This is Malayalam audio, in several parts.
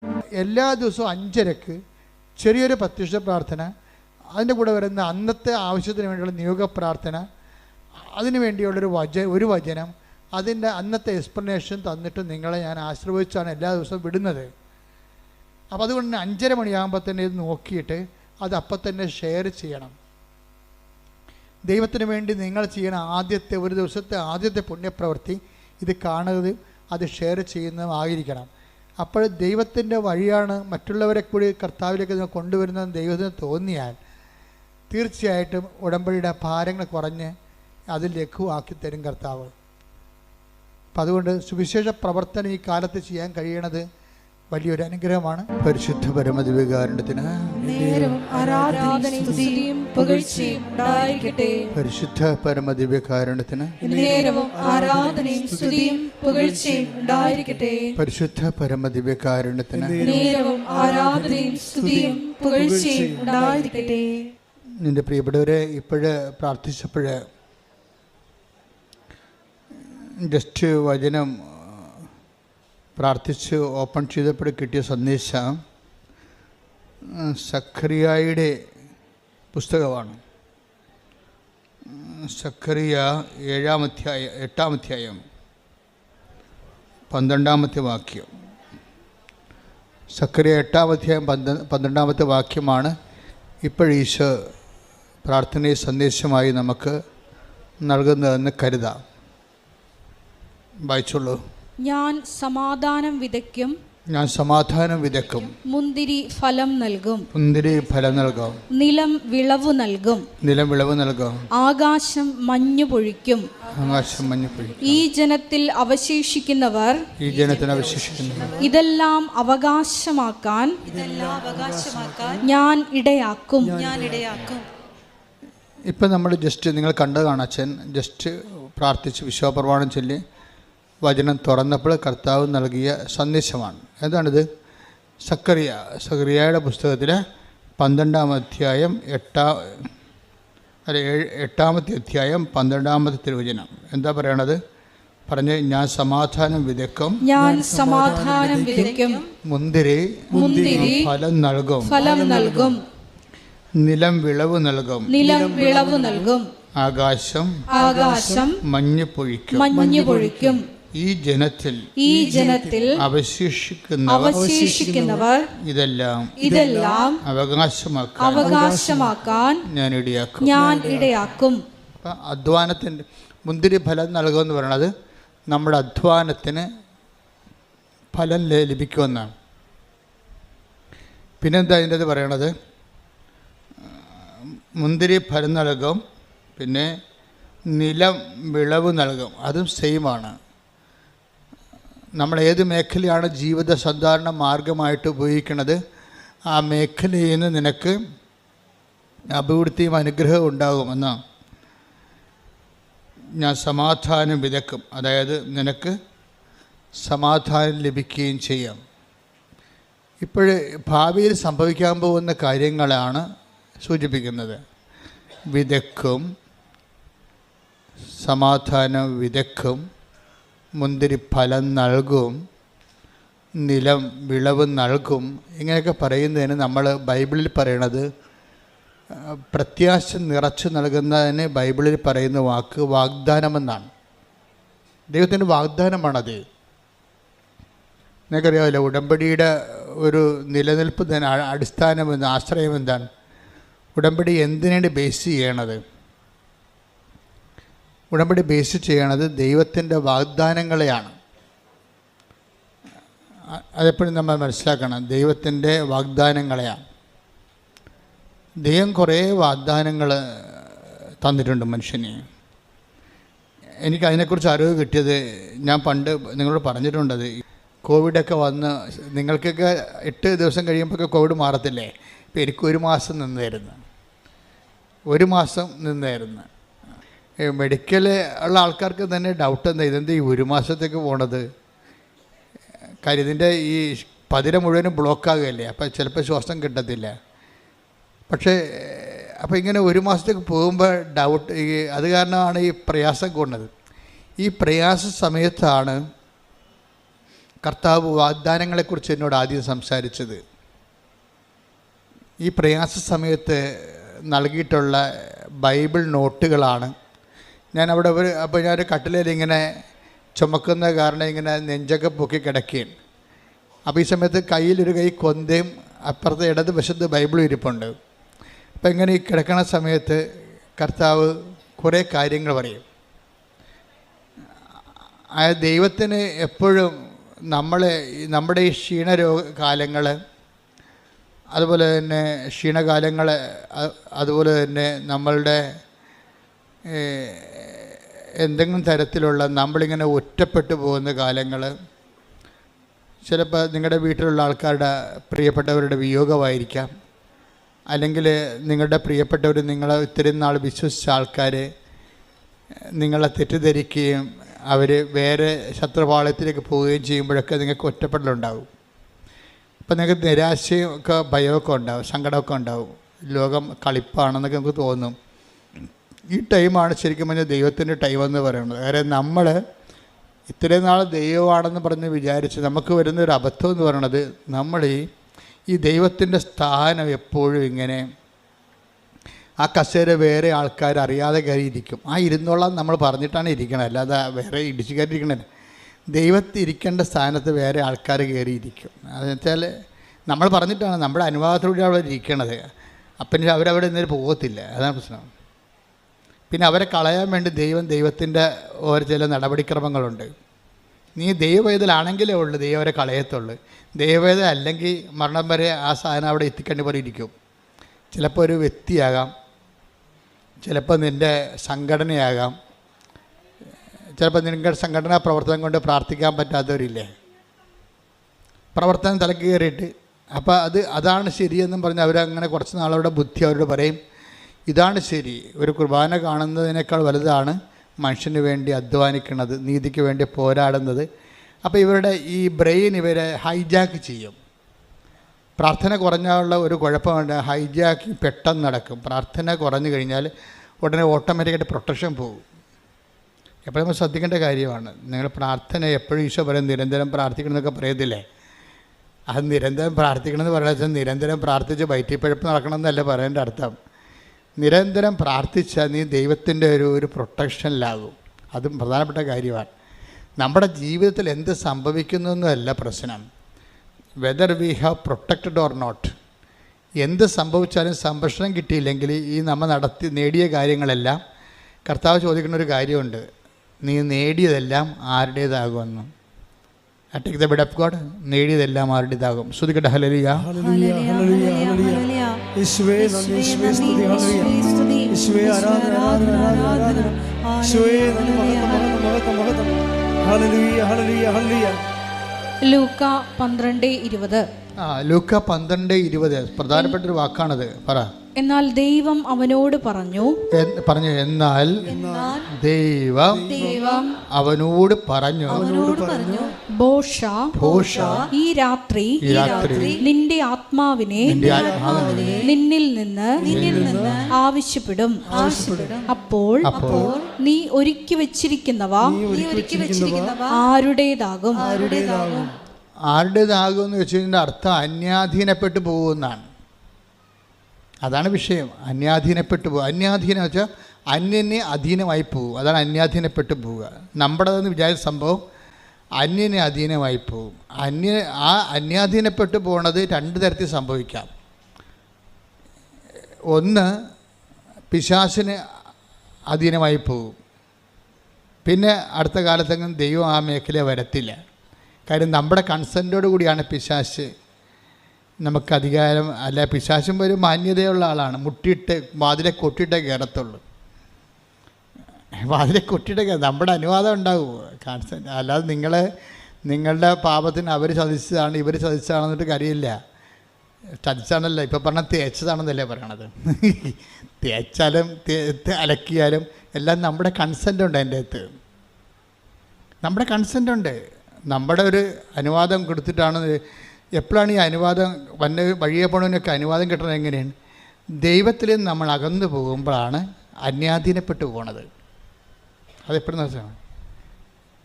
എല്ലാ ദിവസവും 5:30 ചെറിയൊരു പ്രത്യക്ഷ പ്രാർത്ഥന, അതിൻ്റെ കൂടെ വരുന്ന അന്നത്തെ ആവശ്യത്തിന് വേണ്ടിയുള്ള നിയോഗ പ്രാർത്ഥന, അതിനു വേണ്ടിയുള്ളൊരു ഒരു വചനം, അതിൻ്റെ അന്നത്തെ എക്സ്പ്ലനേഷൻ തന്നിട്ട് നിങ്ങളെ ഞാൻ ആശീർവദിച്ചാണ് എല്ലാ ദിവസവും വിടുന്നത്. അപ്പോൾ അതുകൊണ്ട് തന്നെ 5:30 മണിയാകുമ്പോൾ തന്നെ ഇത് നോക്കിയിട്ട് അത് അപ്പം തന്നെ ഷെയർ ചെയ്യണം. ദൈവത്തിന് വേണ്ടി നിങ്ങൾ ചെയ്യണ ഒരു ദിവസത്തെ ആദ്യത്തെ പുണ്യപ്രവൃത്തി ഇത് കാണുന്നത്, അത് ഷെയർ ചെയ്യുന്നതുമായിരിക്കണം. അപ്പോൾ ദൈവത്തിൻ്റെ വഴിയാണ് മറ്റുള്ളവരെ കൂടി കർത്താവിലേക്ക് നിങ്ങൾ കൊണ്ടുവരുന്നതെന്ന് ദൈവത്തിന് തോന്നിയാൽ തീർച്ചയായിട്ടും ഉടമ്പടിയുടെ ഭാരങ്ങൾ കുറഞ്ഞ് അത് ലഘുവാക്കി തരും കർത്താവ്. അപ്പം അതുകൊണ്ട് സുവിശേഷ പ്രവർത്തനം ഈ കാലത്ത് ചെയ്യാൻ കഴിയണത് വലിയൊരു അനുഗ്രഹമാണ്. പരിശുദ്ധ പരമദിവ്യകാരുണ്യത്തിന് പരിശുദ്ധ പരമദിവ്യകാരുണ്യത്തിന് പരിശുദ്ധ പരമദിവ്യകാരുണ്യത്തിന് നിന്റെ പ്രിയപ്പെട്ടവരെ ഇപ്പോഴ് പ്രാർത്ഥിച്ചപ്പോഴ് ജസ്റ്റ് വചനം പ്രാർത്ഥിച്ച് ഓപ്പൺ ചെയ്തപ്പോൾ കിട്ടിയ സന്ദേശം സഖറിയായുടെ പുസ്തകമാണ്. സഖറിയ 8-ാം അധ്യായം 12-ാമത്തെ വാക്യം. സഖറിയ 8-ാം അധ്യായം 12-ാമത്തെ വാക്യമാണ് ഇപ്പോഴീശോ പ്രാർത്ഥനയെ സന്ദേശമായി നമുക്ക് നൽകുന്നതെന്ന് കരുതാം. വായിച്ചോളൂ. ഞാൻ സമാധാനം വിതയ്ക്കും, മുന്തിരി ഫലം നൽകും, നിലം വിളവ് നൽകും, ആകാശം മഞ്ഞു പൊഴിക്കും. ഈ ജനത്തിൽ അവശേഷിക്കുന്നവർ ഇതെല്ലാം അവകാശമാക്കാൻ ഞാൻ ഇടയാക്കും. ഇപ്പം നമ്മൾ ജസ്റ്റ് നിങ്ങൾ കണ്ടതാണ്. അച്ഛൻ ജസ്റ്റ് പ്രാർത്ഥിച്ച് വിശ്വാസപ്രമാണം ചൊല്ലി വചനം തുറന്നപ്പോൾ കർത്താവ് നൽകിയ സന്ദേശമാണ്. എന്താണിത്? സഖറിയായുടെ പുസ്തകത്തിൽ 12-ാം അധ്യായം 8-ാമത്തെ അധ്യായം 12-ാമത്തെ തിരുവചനം എന്താ പറയണത്? പറഞ്ഞ് ഞാൻ സമാധാനം വിതയ്ക്കും, മുന്തിരി ഫലം നൽകും, നിലം വിളവ് നൽകും, ആകാശം മഞ്ഞു പൊഴിക്കും. ഈ ജനത്തിൽ അവശേഷിക്കുന്നവർ ഇതെല്ലാം അവകാശമാക്കാൻ ഞാൻ ഇടയാക്കും. അധ്വാനത്തിൻ്റെ മുന്തിരി ഫലം നൽകുമെന്ന് പറയുന്നത് നമ്മുടെ അധ്വാനത്തിന് ഫലം ലഭിക്കുമെന്നാണ്. പിന്നെന്താ അതിൻ്റെ അത് പറയണത്? മുന്തിരി ഫലം നൽകും, പിന്നെ നിലം വിളവ് നൽകും. അതും സെയിമാണ്. നമ്മൾ ഏത് മേഖലയാണ് ജീവിത സാധാരണ മാർഗമായിട്ട് ഉപയോഗിക്കുന്നത്, ആ മേഖലയിൽ നിന്ന് നിനക്ക് അഭിവൃദ്ധിയും അനുഗ്രഹവും ഉണ്ടാകുമെന്ന്. ഞാൻ സമാധാനം വിതയ്ക്കും, അതായത് നിനക്ക് സമാധാനം ലഭിക്കുകയും ചെയ്യാം. ഇപ്പോഴ് ഭാവിയിൽ സംഭവിക്കാൻ പോകുന്ന കാര്യങ്ങളാണ് സൂചിപ്പിക്കുന്നത്. വിതയ്ക്കും, സമാധാനം വിതയ്ക്കും, മുന്തിരി ഫലം നൽകും, നിലം വിളവ് നൽകും. ഇങ്ങനെയൊക്കെ പറയുന്നതിന് നമ്മൾ ബൈബിളിൽ പറയണത് പ്രത്യാശ നിറച്ചു നൽകുന്നതിന് ബൈബിളിൽ പറയുന്ന വാക്ക് വാഗ്ദാനമെന്നാണ്. ദൈവത്തിൻ്റെ വാഗ്ദാനമാണത്. നിങ്ങൾക്കറിയാമല്ലോ, ഉടമ്പടിയുടെ ഒരു നിലനിൽപ്പ് തന്നെ അടിസ്ഥാനമെന്ന് ആശ്രയം എന്താണ്? ഉടമ്പടി എന്തിനാണ് ബേസ് ചെയ്യണത്? ഉടമ്പടി ബേസ് ചെയ്യണത് ദൈവത്തിൻ്റെ വാഗ്ദാനങ്ങളെയാണ്. അതെപ്പോഴും നമ്മൾ മനസ്സിലാക്കണം. ദൈവത്തിൻ്റെ വാഗ്ദാനങ്ങളെയാണ്. ദൈവം കുറേ വാഗ്ദാനങ്ങൾ തന്നിട്ടുണ്ട് മനുഷ്യന്. എനിക്ക് അതിനെക്കുറിച്ച് അറിവ് കിട്ടിയത് ഞാൻ പണ്ട് നിങ്ങളോട് പറഞ്ഞിട്ടുണ്ടത്. കോവിഡൊക്കെ വന്ന് നിങ്ങൾക്കൊക്കെ 8 ദിവസം കഴിയുമ്പോഴൊക്കെ കോവിഡ് മാറത്തില്ലേ? ഇപ്പം എനിക്ക് 1 മാസം നിന്നായിരുന്നു. മെഡിക്കൽ ഉള്ള ആൾക്കാർക്ക് തന്നെ ഡൗട്ട് എന്താ, ഇതെന്താ ഈ 1 മാസത്തേക്ക് പോണത്? കാര്യം ഇതിൻ്റെ ഈ പതിര മുഴുവനും ബ്ലോക്കാകുകയല്ലേ, അപ്പോൾ ചിലപ്പോൾ ശ്വാസം കിട്ടത്തില്ല. പക്ഷേ അപ്പോൾ ഇങ്ങനെ 1 മാസത്തേക്ക് പോകുമ്പോൾ ഡൗട്ട്, അത് കാരണമാണ് ഈ പ്രയാസം കൊണ്ടത്. ഈ പ്രയാസ സമയത്താണ് കർത്താവ് വാഗ്ദാനങ്ങളെക്കുറിച്ച് എന്നോട് ആദ്യം സംസാരിച്ചത്. ഈ പ്രയാസ സമയത്ത് നൽകിയിട്ടുള്ള ബൈബിൾ നോട്ടുകളാണ്. ഞാൻ അവിടെ അപ്പോൾ ഞാനൊരു കട്ടിലേൽ ഇങ്ങനെ ചുമക്കുന്ന കാരണം ഇങ്ങനെ നെഞ്ചൊക്കെ പൊക്കി കിടക്കുകയാണ്. അപ്പോൾ ഈ സമയത്ത് കയ്യിലൊരു കൈ കൊന്തയും അപ്പുറത്തെ ഇടതുവശത്ത് ബൈബിളും ഇരിപ്പുണ്ട്. അപ്പം ഇങ്ങനെ ഈ കിടക്കണ സമയത്ത് കർത്താവ് കുറേ കാര്യങ്ങൾ പറയും. ആ ദൈവത്തിന് എപ്പോഴും നമ്മുടെ ഈ ക്ഷീണകാലങ്ങൾ, അതുപോലെ തന്നെ ക്ഷീണകാലങ്ങൾ, അതുപോലെ തന്നെ നമ്മളുടെ എന്തെങ്കിലും തരത്തിലുള്ള നമ്മളിങ്ങനെ ഒറ്റപ്പെട്ടു പോകുന്ന കാലങ്ങൾ, ചിലപ്പോൾ നിങ്ങളുടെ വീട്ടിലുള്ള ആൾക്കാരുടെ പ്രിയപ്പെട്ടവരുടെ വിയോഗമായിരിക്കാം, അല്ലെങ്കിൽ നിങ്ങളുടെ പ്രിയപ്പെട്ടവർ നിങ്ങളെ ഇത്രയും നാൾ വിശ്വസിച്ച ആൾക്കാർ നിങ്ങളെ തെറ്റിദ്ധരിക്കുകയും അവർ വേറെ ശത്രുപാളയത്തിലേക്ക് പോവുകയും ചെയ്യുമ്പോഴൊക്കെ നിങ്ങൾക്ക് ഒറ്റപ്പെടലുണ്ടാവും. അപ്പം നിങ്ങൾക്ക് നിരാശയും ഒക്കെ ഭയമൊക്കെ ഉണ്ടാവും, സങ്കടമൊക്കെ ഉണ്ടാവും. ലോകം കളിപ്പാണെന്നൊക്കെ നമുക്ക് തോന്നും. ഈ ടൈമാണ് ശരിക്കും പറഞ്ഞാൽ ദൈവത്തിൻ്റെ ടൈമെന്ന് പറയുന്നത്. കാരണം നമ്മൾ ഇത്രയും നാൾ ദൈവമാണെന്ന് പറഞ്ഞ് വിചാരിച്ച് നമുക്ക് വരുന്നൊരു അബദ്ധം എന്ന് പറയണത്, നമ്മൾ ഈ ദൈവത്തിൻ്റെ സ്ഥാനം എപ്പോഴും ഇങ്ങനെ ആ കസേര വേറെ ആൾക്കാർ അറിയാതെ കയറിയിരിക്കും. ആ ഇരുന്നോളാം നമ്മൾ പറഞ്ഞിട്ടാണ് ഇരിക്കണം, അല്ലാതെ വേറെ ഇടിച്ചു കയറിയിരിക്കണത്. ദൈവത്തിരിക്കേണ്ട സ്ഥാനത്ത് വേറെ ആൾക്കാർ കയറിയിരിക്കും. അതെന്ന് വെച്ചാൽ നമ്മൾ പറഞ്ഞിട്ടാണ്, നമ്മുടെ അനുവാദത്തോടെ അവിടെ ഇരിക്കണത്. അപ്പം അവരവിടെ നിന്നൊരു പോകത്തില്ല. അതാണ് പ്രശ്നം. പിന്നെ അവരെ കളയാൻ വേണ്ടി ദൈവത്തിൻ്റെ ഓരോ ചില നടപടിക്രമങ്ങളുണ്ട്. നീ ദൈവവേദലാണെങ്കിലേ ഉള്ളൂ ദൈവം അവരെ കളയത്തുള്ളൂ. ദൈവവേദന അല്ലെങ്കിൽ മരണം വരെ ആ സാധനം അവിടെ എത്തിക്കേണ്ടി പോലെ ഇരിക്കും. ചിലപ്പോൾ ഒരു വ്യക്തിയാകാം, ചിലപ്പോൾ നിൻ്റെ സംഘടനയാകാം, ചിലപ്പോൾ നിങ്ങളുടെ സംഘടനാ പ്രവർത്തനം കൊണ്ട് പ്രാർത്ഥിക്കാൻ പറ്റാത്തവരില്ലേ, പ്രവർത്തനം തലക്ക് കയറിയിട്ട്. അപ്പോൾ അതാണ് ശരിയെന്നും പറഞ്ഞ് അവരങ്ങനെ കുറച്ച് നാളവിടെ ബുദ്ധി അവരോട് പറയും, ഇതാണ് ശരി. ഒരു കുർബാന കാണുന്നതിനേക്കാൾ വലുതാണ് മനുഷ്യന് വേണ്ടി അധ്വാനിക്കുന്നത്, നീതിക്ക് വേണ്ടി പോരാടുന്നത്. അപ്പോൾ ഇവരുടെ ഈ ബ്രെയിൻ ഇവരെ ഹൈജാക്ക് ചെയ്യും. പ്രാർത്ഥന കുറഞ്ഞുള്ള ഒരു കുഴപ്പമുണ്ട്, ഹൈജാക്കിങ് പെട്ടെന്ന് നടക്കും. പ്രാർത്ഥന കുറഞ്ഞു കഴിഞ്ഞാൽ ഉടനെ ഓട്ടോമാറ്റിക്കായിട്ട് പ്രൊട്ടക്ഷൻ പോകും. എപ്പോഴും നമ്മൾ ശ്രദ്ധിക്കേണ്ട കാര്യമാണ്. നിങ്ങൾ പ്രാർത്ഥന എപ്പോഴും ഈശോ പറയും നിരന്തരം പ്രാർത്ഥിക്കണമെന്നൊക്കെ പറയത്തില്ലേ. അത് നിരന്തരം പ്രാർത്ഥിക്കണമെന്ന് പറയുന്നത് നിരന്തരം പ്രാർത്ഥിച്ച് വയറ്റിപ്പഴപ്പ് നടക്കണമെന്നല്ല പറയേണ്ട അർത്ഥം. നിരന്തരം പ്രാർത്ഥിച്ചാൽ നീ ദൈവത്തിൻ്റെ ഒരു പ്രൊട്ടക്ഷനിലാകും. അതും പ്രധാനപ്പെട്ട കാര്യമാണ്. നമ്മുടെ ജീവിതത്തിൽ എന്ത് സംഭവിക്കുന്നൊന്നുമല്ല പ്രശ്നം, whether we have protected or not. എന്ത് സംഭവിച്ചാലും സംരക്ഷണം കിട്ടിയില്ലെങ്കിൽ ഈ നമ്മൾ നേടിയ കാര്യങ്ങളെല്ലാം, കർത്താവ് ചോദിക്കുന്ന ഒരു കാര്യമുണ്ട്, നീ നേടിയതെല്ലാം ആരുടേതാകുമെന്ന്. Take the bid of God. നേടിയതെല്ലാം ആരുടേതാകും. ശ്രുതിക്കട്ടെ ഹല്ലേലൂയ. ലൂക്ക 12:20. ലൂക്ക 12:20 പ്രധാനപ്പെട്ട ഒരു വാക്കാണത്. പറ. എന്നാൽ ദൈവം അവനോട് പറഞ്ഞു എന്നാൽ ദൈവം അവനോട് പറഞ്ഞു, ഭോഷ ഈ രാത്രി നിന്റെ ആത്മാവിനെ നിന്നിൽ നിന്ന് ആവശ്യപ്പെടും. അപ്പോൾ നീ ഒരുക്കി വെച്ചിരിക്കുന്നവ ആരുടേതാകും. എന്ന് വെച്ചതിൻ്റെ അർത്ഥം അന്യാധീനപ്പെട്ടു പോകുമെന്നാണ്. അതാണ് വിഷയം. അന്യാധീനപ്പെട്ടു പോകുക. അന്യാധീനം വെച്ചാൽ അന്യന് അധീനമായി പോകും. അതാണ് അന്യാധീനപ്പെട്ടു പോവുക. നമ്മുടേതെന്ന് വിചാരിച്ച സംഭവം അന്യന് അധീനമായി പോകും. അന്യാധീനപ്പെട്ടു പോകുന്നത് രണ്ട് തരത്തിൽ സംഭവിക്കാം. ഒന്ന്, പിശാചിന് അധീനമായി പോകും. പിന്നെ അടുത്ത കാലത്തെങ്കിലും ദൈവം ആ മേഖല വരത്തില്ല. കാര്യം നമ്മുടെ കൺസെൻറ്റോടു കൂടിയാണ് പിശാച് നമുക്ക് അധികാരം. അല്ല, പിശാചും ഒരു മാന്യതയുള്ള ആളാണ്. മുട്ടിയിട്ട് വാതിലെ കൊട്ടിയിട്ടേ കയറത്തുള്ളൂ. വാതിലെ കൊട്ടിയിട്ടേ നമ്മുടെ അനുവാദം ഉണ്ടാകുമോ? കൺസെൻറ്റ്. അല്ലാതെ നിങ്ങളുടെ പാപത്തിന് അവർ ചതിച്ചതാണ് ഇവർ ചതിച്ചതാണെന്നിട്ട് കാര്യമില്ല. ചതിച്ചാണല്ലോ ഇപ്പം പറഞ്ഞാൽ തേച്ചതാണെന്നല്ലേ പറയണത്. തേച്ചാലും അലക്കിയാലും എല്ലാം നമ്മുടെ കൺസെൻ്റ് ഉണ്ട്. അതിൻ്റെ അകത്ത് നമ്മുടെ കൺസെൻ്റ് ഉണ്ട്. നമ്മുടെ ഒരു അനുവാദം കൊടുത്തിട്ടാണ്. എപ്പോഴാണ് ഈ അനുവാദം വഴിയെ പോണതിനൊക്കെ അനുവാദം കിട്ടണത്? എങ്ങനെയാണ്? ദൈവത്തിൽ നമ്മൾ അകന്നു പോകുമ്പോഴാണ് അന്യാധീനപ്പെട്ടു പോണത്. അതെപ്പോഴും മനസ്സിലാണ്.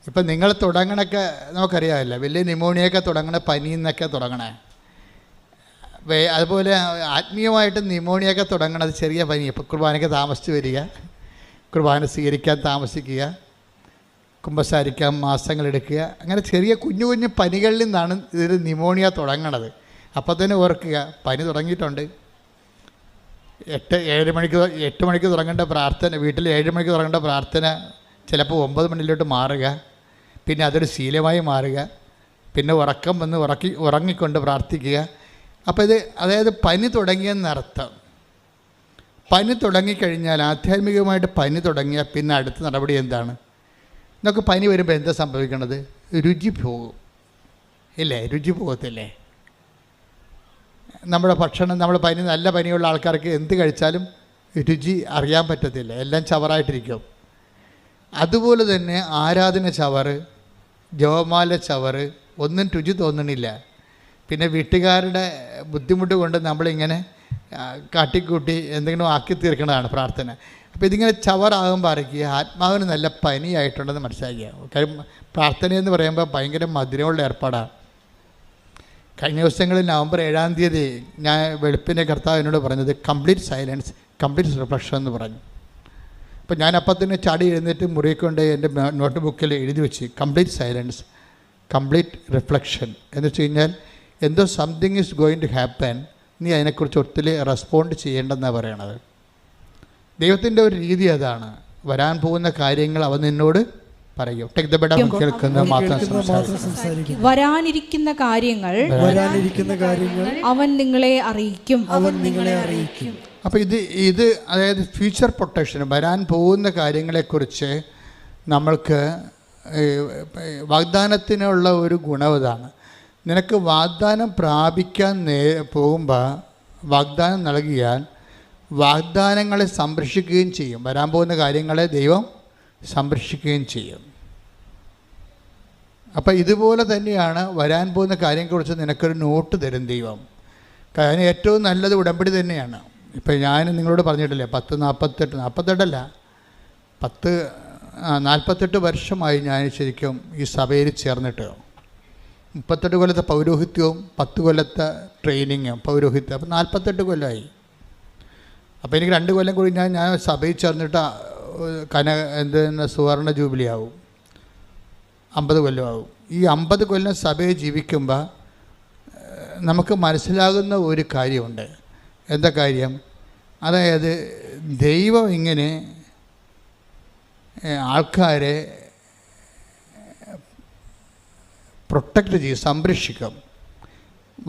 ഇപ്പം നിങ്ങൾ തുടങ്ങണൊക്കെ നമുക്കറിയാമല്ലോ, വലിയ ന്യൂമോണിയൊക്കെ തുടങ്ങണ പനിയിൽ നിന്നൊക്കെ തുടങ്ങണേ. അതുപോലെ ആത്മീയമായിട്ട് ന്യൂമോണിയൊക്കെ തുടങ്ങണത് ചെറിയ പനി. ഇപ്പോൾ കുർബാനയ്ക്ക് താമസിച്ച് വരിക, കുർബാന സ്വീകരിക്കാൻ താമസിക്കുക, കുമ്പസാരിക്കാൻ മാസങ്ങളെടുക്കുക, അങ്ങനെ ചെറിയ കുഞ്ഞു കുഞ്ഞു പനികളിൽ നിന്നാണ് ഇതിൽ ന്യൂമോണിയ തുടങ്ങണത്. അപ്പോൾ തന്നെ ഓർക്കുക, പനി തുടങ്ങിയിട്ടുണ്ട്. 8 മണിക്ക് തുടങ്ങേണ്ട പ്രാർത്ഥന, വീട്ടിൽ 7 മണിക്ക് തുടങ്ങേണ്ട പ്രാർത്ഥന ചിലപ്പോൾ 9 മണിയിലോട്ട് മാറുക, പിന്നെ അതൊരു ശീലമായി മാറുക, പിന്നെ ഉറക്കം വന്ന് ഉറങ്ങിക്കൊണ്ട് പ്രാർത്ഥിക്കുക. അപ്പോൾ ഇത് അതായത് പനി തുടങ്ങിയെന്നർത്ഥം. പനി തുടങ്ങിക്കഴിഞ്ഞാൽ, ആധ്യാത്മികമായിട്ട് പനി തുടങ്ങിയാൽ പിന്നെ അടുത്ത നടപടി എന്താണ്? നമുക്ക് പനി വരുമ്പോൾ എന്താ സംഭവിക്കണത്? രുചി പോകും, ഇല്ലേ? രുചി പോകത്തില്ലേ? നമ്മുടെ ഭക്ഷണം, നമ്മൾ നല്ല പനിയുള്ള ആൾക്കാർക്ക് എന്ത് കഴിച്ചാലും രുചി അറിയാൻ പറ്റത്തില്ല, എല്ലാം ചവറായിട്ടിരിക്കും. അതുപോലെ തന്നെ ആരാധന ചവറ്, ജപമാല ചവറ്, ഒന്നും രുചി തോന്നണില്ല. പിന്നെ വീട്ടുകാരുടെ ബുദ്ധിമുട്ട് കൊണ്ട് നമ്മളിങ്ങനെ കാട്ടിക്കൂട്ടി എന്തെങ്കിലും ആക്കി തീർക്കുന്നതാണ് പ്രാർത്ഥന. അപ്പോൾ ഇതിങ്ങനെ ചവറാകുമ്പോൾ അറിയിക്കുക ആത്മാവിന് നല്ല പനിയായിട്ടുണ്ടെന്ന് മനസ്സിലാക്കുക. കാര്യം പ്രാർത്ഥനയെന്ന് പറയുമ്പോൾ ഭയങ്കര മധുരമുള്ള ഏർപ്പാടാണ്. കഴിഞ്ഞ ദിവസങ്ങളിൽ നവംബർ 7-ാം തീയതി ഞാൻ വെളുപ്പിൻ്റെ കർത്താവ് എന്നോട് പറഞ്ഞത് കംപ്ലീറ്റ് സൈലൻസ്, കംപ്ലീറ്റ് റിഫ്ലക്ഷൻ എന്ന് പറഞ്ഞു. അപ്പോൾ ഞാൻ അപ്പം തന്നെ ചാടി എഴുന്നേറ്റ് മുറിക്കൊണ്ട് എൻ്റെ നോട്ട് ബുക്കിൽ എഴുതി വെച്ച് കംപ്ലീറ്റ് സൈലൻസ്, കംപ്ലീറ്റ് റിഫ്ലക്ഷൻ എന്ന് വെച്ച് കഴിഞ്ഞാൽ എന്തോ something is going to happen, നീ അതിനെക്കുറിച്ച് ഒത്തിരി റെസ്പോണ്ട് ചെയ്യേണ്ടെന്നാണ് പറയണത്. ദൈവത്തിൻ്റെ ഒരു രീതി അതാണ്. വരാൻ പോകുന്ന കാര്യങ്ങൾ അവൻ നിന്നോട് പറയും. കേൾക്കുന്ന മാത്രം സംസാരിക്കും. വരാനിരിക്കുന്ന കാര്യങ്ങൾ അവൻ നിങ്ങളെ അറിയിക്കും. അപ്പോൾ ഇത് അതായത് ഫ്യൂച്ചർ പ്രൊട്ടക്ഷൻ, വരാൻ പോകുന്ന കാര്യങ്ങളെക്കുറിച്ച് നമ്മൾക്ക് വാഗ്ദാനത്തിനുള്ള ഒരു ഗുണവതാണ്. നിനക്ക് വാഗ്ദാനം പ്രാപിക്കാൻ പോകുമ്പോൾ വാഗ്ദാനം നൽകിയാൽ വാഗ്ദാനങ്ങളെ സംരക്ഷിക്കുകയും ചെയ്യും. വരാൻ പോകുന്ന കാര്യങ്ങളെ ദൈവം സംരക്ഷിക്കുകയും ചെയ്യും. അപ്പോൾ ഇതുപോലെ തന്നെയാണ് വരാൻ പോകുന്ന കാര്യങ്ങളെക്കുറിച്ച് നിനക്കൊരു നോട്ട് തരും ദൈവം. കാരണം ഏറ്റവും നല്ലത് ഉടമ്പടി തന്നെയാണ്. ഇപ്പം ഞാൻ നിങ്ങളോട് പറഞ്ഞിട്ടില്ലേ 48 വർഷമായി ഞാൻ ശരിക്കും ഈ സഭയിൽ ചേർന്നിട്ട്. 38 കൊല്ലത്തെ പൗരോഹിത്യവും 10 കൊല്ലത്തെ ട്രെയിനിങ്ങും പൗരോഹിത്യം, അപ്പോൾ 48 കൊല്ലമായി. അപ്പോൾ എനിക്ക് 2 കൊല്ലം കൂടി ഞാൻ സഭയിൽ ചേർന്നിട്ട് സുവർണ ജൂബിലി ആവും, 50 കൊല്ലമാവും. ഈ 50 കൊല്ലം സഭയിൽ ജീവിക്കുമ്പോൾ നമുക്ക് മനസ്സിലാകുന്ന ഒരു കാര്യമുണ്ട്. എന്താ കാര്യം? അതായത് ദൈവം ഇങ്ങനെ ആൾക്കാരെ പ്രൊട്ടക്റ്റ് ചെയ്യും, സംരക്ഷിക്കും.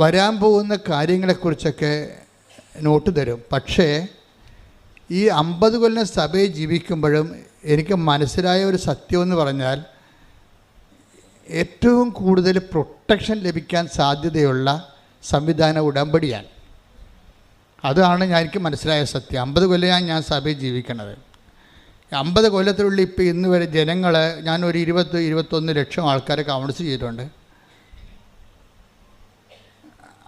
വരാൻ പോകുന്ന കാര്യങ്ങളെക്കുറിച്ചൊക്കെ നോട്ട് തരും. പക്ഷേ ഈ 50 കൊല്ലം സഭയിൽ ജീവിക്കുമ്പോഴും എനിക്ക് മനസ്സിലായ ഒരു സത്യമെന്ന് പറഞ്ഞാൽ ഏറ്റവും കൂടുതൽ പ്രൊട്ടക്ഷൻ ലഭിക്കാൻ സാധ്യതയുള്ള സംവിധാന ഉടമ്പടിയാണ്. അതാണ് എനിക്ക് മനസ്സിലായ സത്യം. 50 കൊല്ലമാണ് ഞാൻ സഭയിൽ ജീവിക്കണത്. 50 കൊല്ലത്തിനുള്ളിൽ ഇപ്പോൾ ഇന്ന് വരെ ജനങ്ങളെ ഞാനൊരു 20-21 ലക്ഷം ആൾക്കാരെ കൗൺസിൽ ചെയ്തിട്ടുണ്ട്.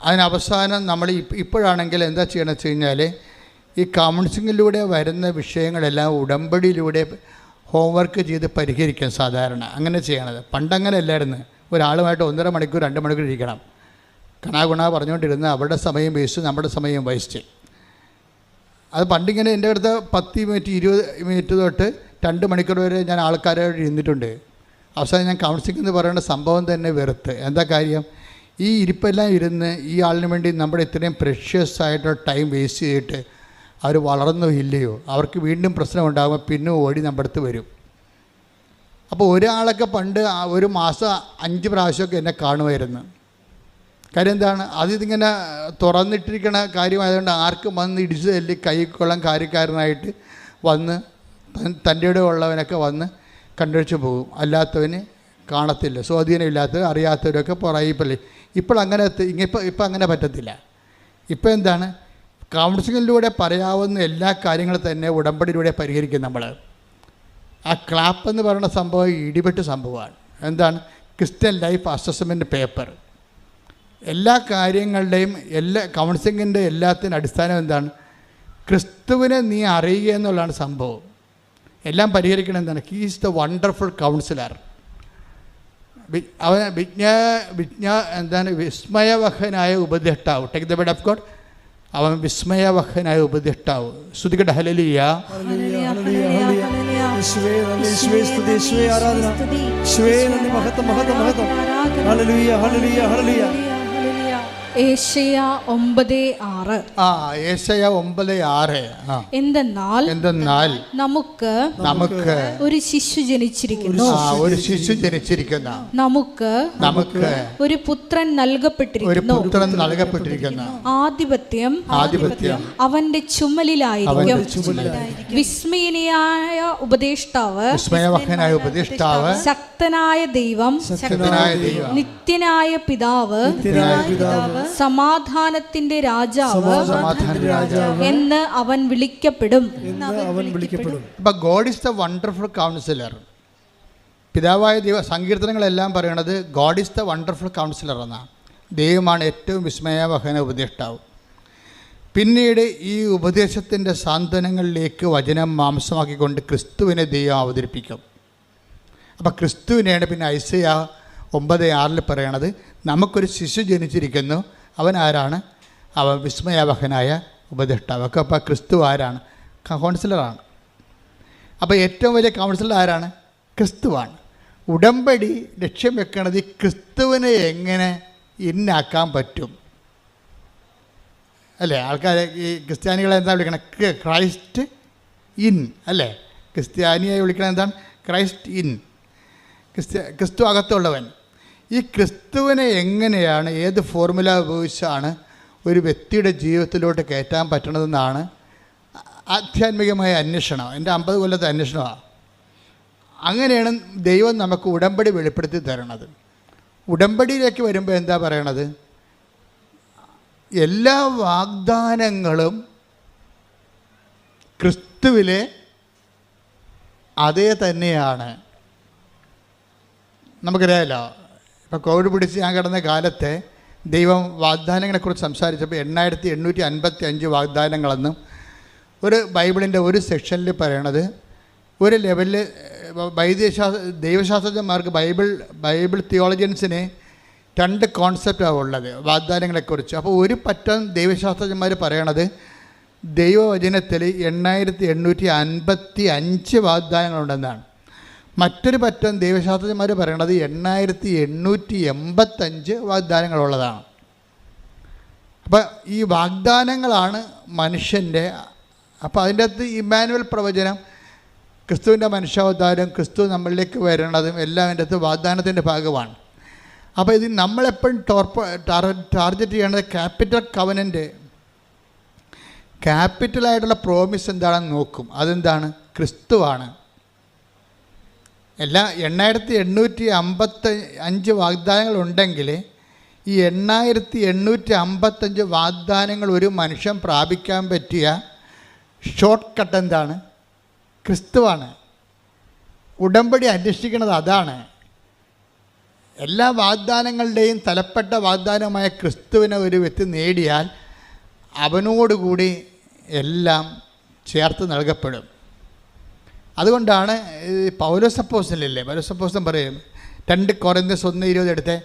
അതിനവസാനം നമ്മൾ ഇപ്പോഴാണെങ്കിൽ എന്താ ചെയ്യണമെന്ന് വെച്ച് കഴിഞ്ഞാൽ ഈ കൗൺസിലിങ്ങിലൂടെ വരുന്ന വിഷയങ്ങളെല്ലാം ഉടമ്പടിയിലൂടെ ഹോംവർക്ക് ചെയ്ത് പരിഹരിക്കാൻ സാധാരണ അങ്ങനെ ചെയ്യണത്. പണ്ടങ്ങനെ അല്ലായിരുന്നു. ഒരാളുമായിട്ട് 1.5 മണിക്കൂർ 2 മണിക്കൂർ ഇരിക്കണം. കണാഗുണ പറഞ്ഞുകൊണ്ടിരുന്ന അവരുടെ സമയം വേസ്റ്റ്, നമ്മുടെ സമയം വേസ്റ്റ്. അത് പണ്ടിങ്ങനെ എൻ്റെ അടുത്ത് 10 മിനിറ്റ് 20 മിനിറ്റ് തൊട്ട് 2 മണിക്കൂർ വരെ ഞാൻ ആൾക്കാരോട് ഇരുന്നിട്ടുണ്ട്. അവസാനം ഞാൻ കൗൺസിലിംഗ് എന്ന് പറയുന്ന സംഭവം തന്നെ വെറുത്ത്. എന്താ കാര്യം? ഈ ഇരിപ്പെല്ലാം ഇരുന്ന് ഈ ആളിന് വേണ്ടി നമ്മുടെ ഇത്രയും പ്രഷ്യസ് ആയിട്ടുള്ള ടൈം വേസ്റ്റ് ചെയ്തിട്ട് അവർ വളർന്നോ ഇല്ലയോ, അവർക്ക് വീണ്ടും പ്രശ്നം ഉണ്ടാകുമ്പോൾ പിന്നെ ഓടി നമ്മുടെ അടുത്ത് വരും. അപ്പോൾ ഒരാളൊക്കെ പണ്ട് ഒരു മാസം 5 പ്രാവശ്യമൊക്കെ എന്നെ കാണുമായിരുന്നു. കാര്യം എന്താണ്? അതിങ്ങനെ തുറന്നിട്ടിരിക്കണ കാര്യമായതുകൊണ്ട് ആർക്കും വന്ന് ഇടിച്ച് തല്ലി കൈക്കൊള്ളാൻ കാര്യക്കാരനായിട്ട് വന്ന് തൻ്റെ ഇടം ഉള്ളവനൊക്കെ വന്ന് കണ്ടുവച്ച് പോകും. അല്ലാത്തവന് കാണത്തില്ല. സ്വാധീനമില്ലാത്തവർ അറിയാത്തവരൊക്കെ പുറകിപ്പള്ളി. ഇപ്പോഴങ്ങനെ ഇപ്പം അങ്ങനെ പറ്റത്തില്ല. ഇപ്പം എന്താണ്? കൗൺസിലിങ്ങിലൂടെ പറയാവുന്ന എല്ലാ കാര്യങ്ങളും തന്നെ ഉടമ്പടിയിലൂടെ പരിഹരിക്കും നമ്മൾ. ആ ക്ലാപ്പ് എന്ന് പറയുന്ന സംഭവം ഇടിപെട്ട് സംഭവമാണ്. എന്താണ്? Christian life assessment paper. എല്ലാ കാര്യങ്ങളുടെയും കൗൺസിലിങ്ങിൻ്റെ എല്ലാത്തിനും അടിസ്ഥാനം എന്താണ്? ക്രിസ്തുവിനെ നീ അറിയുക എന്നുള്ളതാണ് സംഭവം. എല്ലാം പരിഹരിക്കണം എന്താണ്? He is the wonderful councillor. അവൻ എന്താണ് വിസ്മയവഹനായ ഉപദേഷ്ടാവ്. Take the word of God. അവൻ വിസ്മയവഹനായ ഉപദേഷ്ടാവ്. ശ്രുതികട ഹല്ലേലൂയ. ഏശയ്യാ 9:6. ഏശയ്യാ 9:6. എന്തെന്നാൽ നമുക്ക് ഒരു ശിശു ജനിച്ചിരിക്കുന്നു, ഒരു ശിശു ജനിച്ചിരിക്കുന്ന, നമുക്ക് ഒരു പുത്രൻ നൽകപ്പെട്ടിരിക്കുന്നു, ആധിപത്യം അവന്റെ ചുമലിലായിരിക്കും. വിസ്മയനായ ഉപദേഷ്ടാവ്, ശക്തനായ ദൈവം, നിത്യനായ പിതാവ്, സമാധാനത്തിന്റെ രാജാവ് എന്ന് അവൻ വിളിക്കപ്പെടും. God is the wonderful councillor. പിതാവായ ദൈവ സങ്കീർത്തനങ്ങളെല്ലാം പറയണത് God is the wonderful councillor എന്നാണ്. ദൈവമാണ് ഏറ്റവും വിസ്മയവഹന ഉപദേഷ്ടാവ്. പിന്നീട് ഈ ഉപദേശത്തിൻ്റെ സാന്ത്വനങ്ങളിലേക്ക് വചനം മാംസമാക്കിക്കൊണ്ട് ക്രിസ്തുവിനെ ദൈവം അവതരിപ്പിക്കും. അപ്പം ക്രിസ്തുവിനെയാണ് പിന്നെ ഐസയ്യാ 9:6 പറയണത്, നമുക്കൊരു ശിശു ജനിച്ചിരിക്കുന്നു, അവൻ ആരാണ്? അവൻ വിസ്മയാവഹനായ ഉപദേഷ്ടാവ്. ഒക്കെ അപ്പോൾ ക്രിസ്തു ആരാണ്? കൗൺസിലറാണ്. അപ്പോൾ ഏറ്റവും വലിയ കൗൺസിലർ ആരാണ്? ക്രിസ്തുവാണ്. ഉടമ്പടി ലക്ഷ്യം വെക്കണത് ഈ ക്രിസ്തുവിനെ എങ്ങനെ ഇന്നാക്കാൻ പറ്റും അല്ലേ? ആൾക്കാർ ഈ ക്രിസ്ത്യാനികളെ എന്താ വിളിക്കണം? ക്രൈസ്റ്റ് ഇൻ അല്ലേ? ക്രിസ്ത്യാനിയായി വിളിക്കണത് എന്താണ്? ക്രൈസ്റ്റ് ഇൻ, ക്രിസ്തു അകത്തുള്ളവൻ. ഈ ക്രിസ്തുവിനെ എങ്ങനെയാണ്, ഏത് ഫോർമുല ഉപയോഗിച്ചാണ് ഒരു വ്യക്തിയുടെ ജീവിതത്തിലോട്ട് കയറ്റാൻ പറ്റണതെന്നാണ് ആധ്യാത്മികമായ അന്വേഷണം. എൻ്റെ 50 കൊല്ലത്തെ അന്വേഷണമാണ്. അങ്ങനെയാണ് ദൈവം നമുക്ക് ഉടമ്പടി വെളിപ്പെടുത്തി തരണത്. ഉടമ്പടിയിലേക്ക് വരുമ്പോൾ എന്താ പറയണത്? എല്ലാ വാഗ്ദാനങ്ങളും ക്രിസ്തുവിലെ അതേ തന്നെയാണ്. നമുക്കറിയാമല്ലോ, ഇപ്പോൾ കോവിഡ് പിടിച്ച് ഞാൻ കിടന്ന കാലത്തെ ദൈവം വാഗ്ദാനങ്ങളെക്കുറിച്ച് സംസാരിച്ചപ്പോൾ 8855 വാഗ്ദാനങ്ങളെന്നും ഒരു ബൈബിളിൻ്റെ ഒരു സെക്ഷനിൽ പറയണത്, ഒരു ലെവലിൽ ദൈവശാസ്ത്രജ്ഞന്മാർക്ക് ബൈബിൾ തിയോളജിയൻസിന് 2 കോൺസെപ്റ്റാണ് ഉള്ളത് വാഗ്ദാനങ്ങളെക്കുറിച്ച്. അപ്പോൾ ഒരു പറ്റം ദൈവശാസ്ത്രജ്ഞന്മാർ പറയണത് ദൈവവചനത്തിൽ 8855 വാഗ്ദാനങ്ങളുണ്ടെന്നാണ്. മറ്റൊരു പറ്റം ദൈവശാസ്ത്രജ്ഞന്മാർ പറയണത് 8885 വാഗ്ദാനങ്ങളുള്ളതാണ്. അപ്പോൾ ഈ വാഗ്ദാനങ്ങളാണ് മനുഷ്യൻ്റെ. അപ്പോൾ അതിൻ്റെ അകത്ത് ഇമ്മാനുവൽ പ്രവചനം, ക്രിസ്തുവിൻ്റെ മനുഷ്യാവതാരം, ക്രിസ്തു നമ്മളിലേക്ക് വരണതും എല്ലാം അതിൻ്റെ അകത്ത് വാഗ്ദാനത്തിൻ്റെ ഭാഗമാണ്. അപ്പോൾ ഇത് നമ്മളെപ്പോഴും ടാർഗറ്റ് ചെയ്യേണ്ടത് ക്യാപിറ്റൽ കവനൻ്റ്, ക്യാപിറ്റലായിട്ടുള്ള പ്രോമിസ് എന്താണെന്ന് നോക്കും. അതെന്താണ്? ക്രിസ്തുവാണ്. എല്ലാ 8855 വാഗ്ദാനങ്ങളുണ്ടെങ്കിൽ ഈ 8855 വാഗ്ദാനങ്ങൾ ഒരു മനുഷ്യൻ പ്രാപിക്കാൻ പറ്റിയ ഷോർട്ട് കട്ട് എന്താണ്? ക്രിസ്തുവാണ്. ഉടമ്പടി അന്വേഷിക്കുന്നത് അതാണ്. എല്ലാ വാഗ്ദാനങ്ങളുടെയും തലപ്പെട്ട വാഗ്ദാനമായ ക്രിസ്തുവിനെ ഒരു വ്യക്തി നേടിയാൽ അവനോടുകൂടി എല്ലാം ചേർത്ത് നൽകപ്പെടും. അതുകൊണ്ടാണ് പൗലോസ് അപ്പോസ്തലൻ പറയും 2 കൊരിന്ത്യർ 1:20 എടുത്തേ.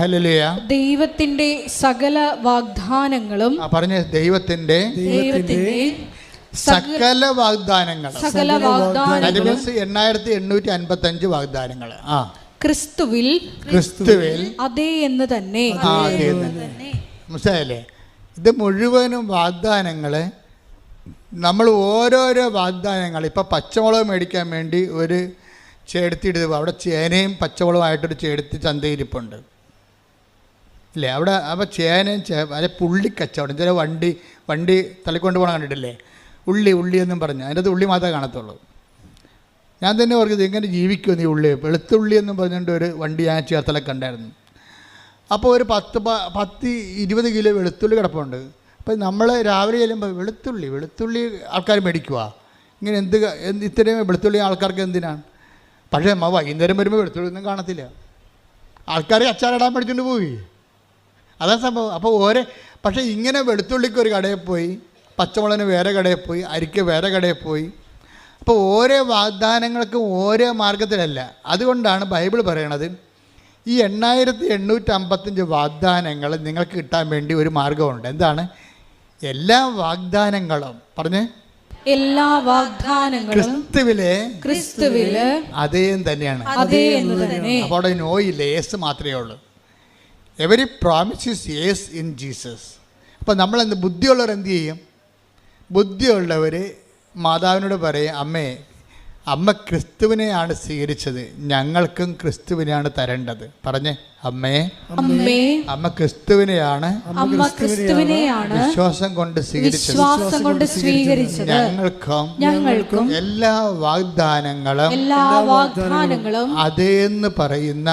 ഹല്ലേലൂയ. ദൈവത്തിന്റെ സകല വാഗ്ദാനങ്ങളും പറഞ്ഞ ദൈവത്തിന്റെ സകല വാഗ്ദാനങ്ങൾ 8855 വാഗ്ദാനങ്ങൾ ക്രിസ്തുവിൽ അതേ എന്ന് തന്നെ. മനസ്സിലായല്ലേ? ഇത് മുഴുവനും വാഗ്ദാനങ്ങൾ. നമ്മൾ ഓരോരോ വാഗ്ദാനങ്ങൾ, ഇപ്പോൾ പച്ചമുളക് മേടിക്കാൻ വേണ്ടി ഒരു ചേടത്തിയിടുക, അവിടെ ചേനയും പച്ചമുളകുമായിട്ടൊരു ചേടത്തി ചന്തയിരിപ്പുണ്ട് ഇല്ലേ? അവിടെ അപ്പോൾ ചേനയും അല്ലെ പുള്ളിക്കച്ചവടം. ചില വണ്ടി തള്ളിക്കൊണ്ട് പോകണം കണ്ടിട്ടില്ലേ? ഉള്ളി എന്നും പറഞ്ഞ് അതിൻ്റെ അത് ഉള്ളി മാത്രമേ കാണത്തുള്ളൂ. ഞാൻ തന്നെ പറഞ്ഞത് എങ്ങനെ ജീവിക്കുമെന്ന് ഈ ഉള്ളി, വെളുത്തുള്ളി എന്നും പറഞ്ഞുകൊണ്ട് ഒരു വണ്ടി ഞാൻ ചേർത്തലൊക്കെ ഉണ്ടായിരുന്നു. അപ്പോൾ ഒരു 10-20 കിലോ വെളുത്തുള്ളി കിടപ്പുണ്ട്. അപ്പോൾ നമ്മൾ രാവിലെ ചെല്ലുമ്പോൾ വെളുത്തുള്ളി ആൾക്കാർ മേടിക്കുക. ഇങ്ങനെ ഇത്രയും വെളുത്തുള്ളി ആൾക്കാർക്ക് എന്തിനാണ്? പക്ഷേ വൈകുന്നേരം വരുമ്പോൾ വെളുത്തുള്ളി ഒന്നും കാണത്തില്ല. ആൾക്കാർ അച്ചാറിടാൻ മേടിച്ചുകൊണ്ട് പോയി. അതാ സംഭവം. അപ്പോൾ പക്ഷേ ഇങ്ങനെ വെളുത്തുള്ളിക്ക് ഒരു കടയിൽ പോയി, പച്ചമുളകിന് വേറെ കടയിൽ പോയി, അരിക്ക് വേറെ കടയിൽ പോയി. അപ്പോൾ ഓരോ വാഗ്ദാനങ്ങൾക്കും ഓരോ മാർഗത്തിലല്ല. അതുകൊണ്ടാണ് ബൈബിൾ പറയണത് ഈ 8855 വാഗ്ദാനങ്ങൾ നിങ്ങൾക്ക് കിട്ടാൻ വേണ്ടി ഒരു മാർഗമുണ്ട്. എന്താണ്? എല്ലാ വാഗ്ദാനങ്ങളും പറഞ്ഞേ, എല്ലാ വാഗ്ദാനങ്ങളും ക്രിസ്തുവില് അതേ തന്നെയാണ്. അപ്പോൾ അവിടെ നോ ഇല്ല, യേസ് മാത്രമേ ഉള്ളൂ. Every promise is yes in Jesus. അപ്പോൾ നമ്മളെന്ത് ബുദ്ധിയുള്ളവർ എന്ത് ചെയ്യും? ബുദ്ധിയുള്ളവർ മാതാവിനോട് പറയും, അമ്മ ക്രിസ്തുവിനെയാണ് സ്വീകരിച്ചത്, ഞങ്ങൾക്കും ക്രിസ്തുവിനെയാണ് തരേണ്ടത്. പറഞ്ഞേ, അമ്മ ക്രിസ്തുവിനെയാണ് വിശ്വാസം കൊണ്ട് സ്വീകരിച്ചത്, ഞങ്ങൾക്കും എല്ലാ വാഗ്ദാനങ്ങളും അതേന്ന് പറയുന്ന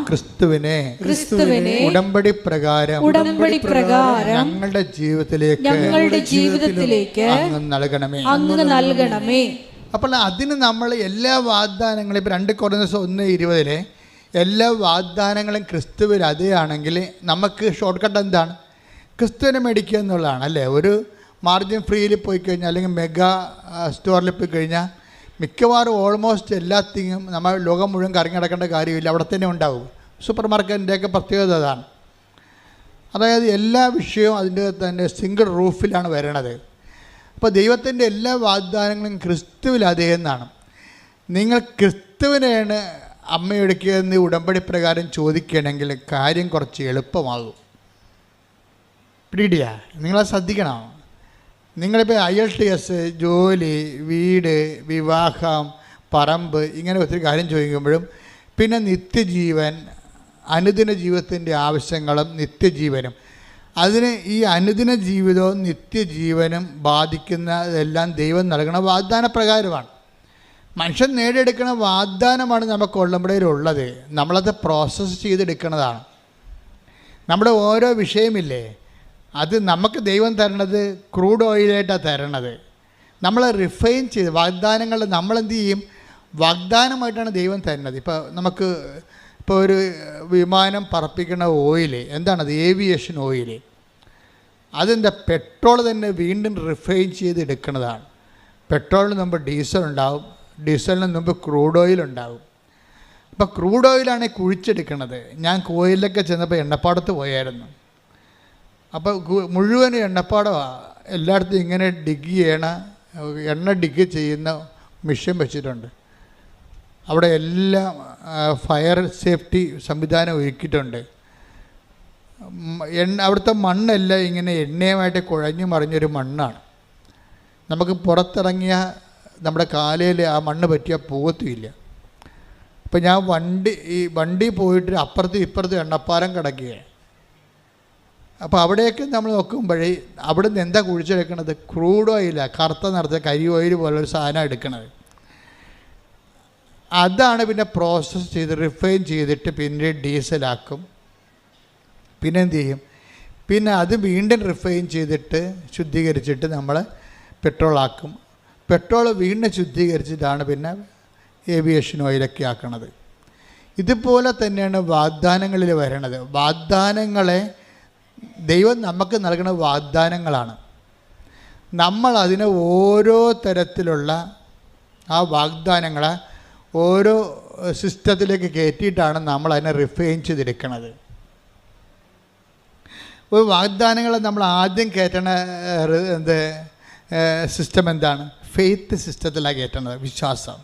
ക്രിസ്തുവിനെ ഉടമ്പടി പ്രകാരം ഞങ്ങളുടെ ജീവിതത്തിലേക്ക് അങ്ങ് നൽകണമേ. അപ്പോൾ അതിന് നമ്മൾ എല്ലാ വാഗ്ദാനങ്ങളും ഇപ്പോൾ 2 കൊരിന്ത്യർ 1:20 എല്ലാ വാഗ്ദാനങ്ങളും ക്രിസ്തുവിൽ അതേയാണെങ്കിൽ നമുക്ക് ഷോർട്ട് കട്ട് എന്താണ്? ക്രിസ്തുവിനെ മേടിക്കുക എന്നുള്ളതാണ്, അല്ലേ? ഒരു മാർജിൻ ഫ്രീയിൽ പോയി കഴിഞ്ഞാൽ അല്ലെങ്കിൽ മെഗാ സ്റ്റോറിൽ പോയി കഴിഞ്ഞാൽ മിക്കവാറും ഓൾമോസ്റ്റ് എല്ലാത്തിനും നമ്മൾ ലോകം മുഴുവൻ കറങ്ങി നടക്കേണ്ട കാര്യമില്ല, അവിടെ തന്നെ ഉണ്ടാവും. സൂപ്പർ മാർക്കറ്റിൻ്റെയൊക്കെ പ്രത്യേകത അതാണ്. അതായത് എല്ലാ വിഷയവും അതിൻ്റെ തന്നെ സിംഗിൾ റൂഫിലാണ് വരണത്. അപ്പോൾ ദൈവത്തിൻ്റെ എല്ലാ വാഗ്ദാനങ്ങളും ക്രിസ്തുവിൽ അതേ എന്നാണ്. നിങ്ങൾ ക്രിസ്തുവിനെയാണ് അമ്മയെടുക്കുകയെന്ന് ഉടമ്പടി പ്രകാരം ചോദിക്കുകയാണെങ്കിൽ കാര്യം കുറച്ച് എളുപ്പമാകും. പിടികിട്ടിയാ? നിങ്ങളത് ശ്രദ്ധിക്കണം. നിങ്ങളിപ്പോൾ IELTS, ജോലി, വീട്, വിവാഹം, പറമ്പ്, ഇങ്ങനെ ഒത്തിരി കാര്യം ചോദിക്കുമ്പോഴും പിന്നെ നിത്യജീവൻ, അനുദിന ജീവിതത്തിൻ്റെ ആവശ്യങ്ങളും നിത്യജീവനും, അതിന് ഈ അനുദിന ജീവിതവും നിത്യജീവനും ബാധിക്കുന്നതെല്ലാം ദൈവം നൽകുന്ന വാഗ്ദാന പ്രകാരമാണ്. മനുഷ്യൻ നേടിയെടുക്കുന്ന വാഗ്ദാനമാണ് നമുക്ക് ഉള്ളതിലുള്ളത്. നമ്മളത് പ്രോസസ്സ് ചെയ്തെടുക്കുന്നതാണ്. നമ്മുടെ ഓരോ വിഷയമില്ലേ, അത് നമുക്ക് ദൈവം തരണത് ക്രൂഡ് ഓയിലായിട്ടാണ് തരണത്. നമ്മൾ റിഫൈൻ ചെയ്ത് വാഗ്ദാനങ്ങൾ നമ്മളെന്ത് ചെയ്യും? വാഗ്ദാനമായിട്ടാണ് ദൈവം തരുന്നത്. ഇപ്പോൾ ഒരു വിമാനം പറപ്പിക്കുന്ന ഓയിൽ എന്താണത്? Aviation oil. അതെന്താ? പെട്രോൾ തന്നെ വീണ്ടും റിഫൈൻ ചെയ്ത് എടുക്കുന്നതാണ്. പെട്രോളിന് മുമ്പ് ഡീസൽ ഉണ്ടാവും, ഡീസലിന് മുമ്പ് ക്രൂഡ് ഓയിൽ ഉണ്ടാവും. അപ്പോൾ ക്രൂഡ് ഓയിലാണ് കുഴിച്ചെടുക്കുന്നത്. ഞാൻ കോയിലൊക്കെ ചെന്നപ്പോൾ എണ്ണപ്പാടത്ത് പോയായിരുന്നു. അപ്പോൾ മുഴുവൻ എണ്ണപ്പാടമാണ്. എല്ലായിടത്തും ഇങ്ങനെ ഡിഗ് എണ്ണ ഡിഗ് ചെയ്യുന്ന മെഷീൻ വെച്ചിട്ടുണ്ട്. അവിടെ എല്ലാം ഫയർ സേഫ്റ്റി സംവിധാനം ഒരുക്കിയിട്ടുണ്ട്. അവിടുത്തെ മണ്ണെല്ലാം ഇങ്ങനെ എണ്ണയുമായിട്ട് കുഴഞ്ഞു മറിഞ്ഞൊരു മണ്ണാണ്. നമുക്ക് പുറത്തിറങ്ങിയ നമ്മുടെ കാലയിൽ ആ മണ്ണ് പറ്റിയാൽ പോകത്തുമില്ല. അപ്പോൾ ഞാൻ വണ്ടി പോയിട്ട് അപ്പുറത്തും ഇപ്പുറത്തും എണ്ണപ്പാലം കിടക്കുകയാണ്. അപ്പോൾ അവിടെയൊക്കെ നമ്മൾ നോക്കുമ്പോഴേ അവിടെ നിന്ന് എന്താ കുഴിച്ചെടുക്കണത്? ക്രൂഡ് ഓയിലാണ്, കറുത്ത നിറച്ച കരി ഓയിൽ പോലൊരു സാധനം എടുക്കണത്. അതാണ് പിന്നെ പ്രോസസ്സ് ചെയ്ത് റിഫൈൻ ചെയ്തിട്ട് പിന്നെ ഡീസലാക്കും. പിന്നെ എന്ത് ചെയ്യും? പിന്നെ അത് വീണ്ടും റിഫൈൻ ചെയ്തിട്ട് ശുദ്ധീകരിച്ചിട്ട് നമ്മൾ പെട്രോളാക്കും. പെട്രോൾ വീണ്ടും ശുദ്ധീകരിച്ചിട്ടാണ് പിന്നെ ഏവിയേഷൻ ഓയിലൊക്കെ ആക്കണത്. ഇതുപോലെ തന്നെയാണ് വാഗ്ദാനങ്ങളിൽ വരണത്. വാഗ്ദാനങ്ങളെ ദൈവം നമുക്ക് നൽകുന്ന വാഗ്ദാനങ്ങളാണ്. നമ്മൾ അതിനെ ഓരോ തരത്തിലുള്ള ആ വാഗ്ദാനങ്ങളെ ഓരോ സിസ്റ്റത്തിലേക്ക് കയറ്റിയിട്ടാണ് നമ്മൾ അതിനെ റിഫൈൻ ചെയ്തെടുക്കുന്നത്. ഒരു വാഗ്ദാനങ്ങളെ നമ്മൾ ആദ്യം കയറ്റണ സിസ്റ്റം എന്താണ്? ഫെയ്ത്ത് സിസ്റ്റത്തിലാണ് കയറ്റണത്, വിശ്വാസം.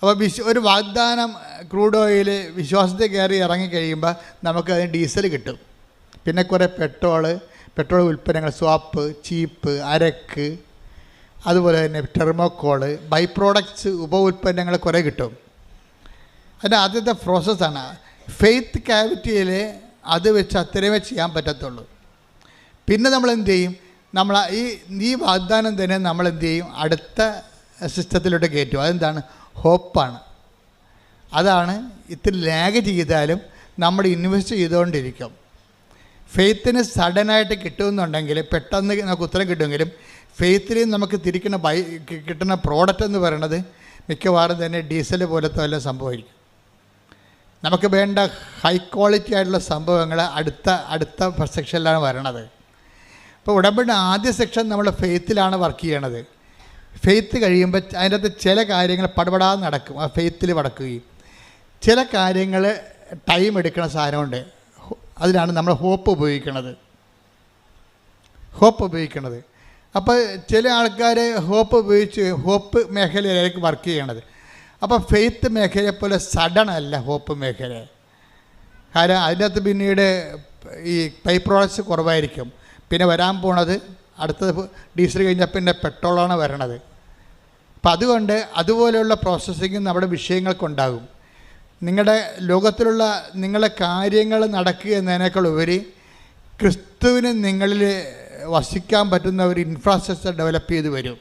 അപ്പോൾ ഒരു വാഗ്ദാനം ക്രൂഡ് ഓയിൽ വിശ്വാസത്തിൽ കയറി ഇറങ്ങിക്കഴിയുമ്പോൾ നമുക്കതിന് ഡീസൽ കിട്ടും. പിന്നെ കുറേ പെട്രോൾ ഉൽപ്പന്നങ്ങൾ, സ്വാപ്പ്, ചീപ്പ്, അരക്ക്, അതുപോലെ തന്നെ ടെർമോക്കോള്, ബൈ പ്രോഡക്ട്സ്, ഉപ ഉൽപ്പന്നങ്ങൾ കുറേ കിട്ടും. അതിൻ്റെ ആദ്യത്തെ പ്രോസസ്സാണ്. ഫെയ്ത്ത് ക്യാവിറ്റിയിൽ അത് വെച്ച് അത്രയുമേ ചെയ്യാൻ പറ്റത്തുള്ളൂ. പിന്നെ നമ്മൾ എന്ത് ചെയ്യും? നമ്മൾ ഈ വാഗ്ദാനം തന്നെ നമ്മൾ എന്ത് ചെയ്യും? അടുത്ത സിസ്റ്റത്തിലോട്ട് കയറ്റും. അതെന്താണ്? ഹോപ്പാണ്. അതാണ് ഇത്തിരി ലാഗ് ചെയ്താലും നമ്മൾ ഇൻവെസ്റ്റ് ചെയ്തുകൊണ്ടിരിക്കും. ഫെയ്ത്തിന് സഡനായിട്ട് കിട്ടുമെന്നുണ്ടെങ്കിൽ പെട്ടെന്ന് നമുക്ക് ഉത്തരം കിട്ടുമെങ്കിലും ഫെയ്ത്തിൽ നമുക്ക് കിട്ടുന്ന പ്രോഡക്റ്റ് എന്ന് പറയുന്നത് മിക്കവാറും തന്നെ ഡീസൽ പോലത്തെ വല്ല സംഭവമായിരിക്കും. നമുക്ക് വേണ്ട ഹൈ ക്വാളിറ്റി ആയിട്ടുള്ള സംഭവങ്ങൾ അടുത്ത സെക്ഷനിലാണ് വരണത്. ഇപ്പോൾ ഉടമ്പടി ആദ്യ സെക്ഷൻ നമ്മൾ ഫെയ്ത്തിലാണ് വർക്ക് ചെയ്യണത്. ഫെയ്ത്ത് കഴിയുമ്പോൾ അതിൻ്റെ അകത്ത് ചില കാര്യങ്ങൾ പടപടാതെ നടക്കും, ആ ഫെയ്ത്തിൽ നടക്കുകയും ചില കാര്യങ്ങൾ ടൈം എടുക്കുന്ന സാധനമുണ്ട്. അതിനാണ് നമ്മൾ ഹോപ്പ് ഉപയോഗിക്കുന്നത്. അപ്പോൾ ചില ആൾക്കാർ ഹോപ്പ് മേഖലയിലേക്ക് വർക്ക് ചെയ്യണത്. അപ്പോൾ ഫെയ്ത്ത് മേഖലയെ പോലെ സഡൻ അല്ല ഹോപ്പ് മേഖല. കാരണം അതിനകത്ത് പിന്നീട് ഈ പൈ പ്രോഡക്ട്സ് കുറവായിരിക്കും. പിന്നെ വരാൻ പോണത് അടുത്തത് ഡീസൽ കഴിഞ്ഞാൽ പിന്നെ പെട്രോളാണ് വരണത്. അപ്പം അതുകൊണ്ട് അതുപോലെയുള്ള പ്രോസസ്സിങ് നമ്മുടെ വിഷയങ്ങൾക്കുണ്ടാകും. നിങ്ങളുടെ ലോകത്തിലുള്ള നിങ്ങളുടെ കാര്യങ്ങൾ നടക്കുക എന്നതിനേക്കാൾ ഉപരി ക്രിസ്തുവിന് നിങ്ങളിൽ വസിക്കാൻ പറ്റുന്ന ഒരു ഇൻഫ്രാസ്ട്രക്ചർ ഡെവലപ്പ് ചെയ്ത് വരും.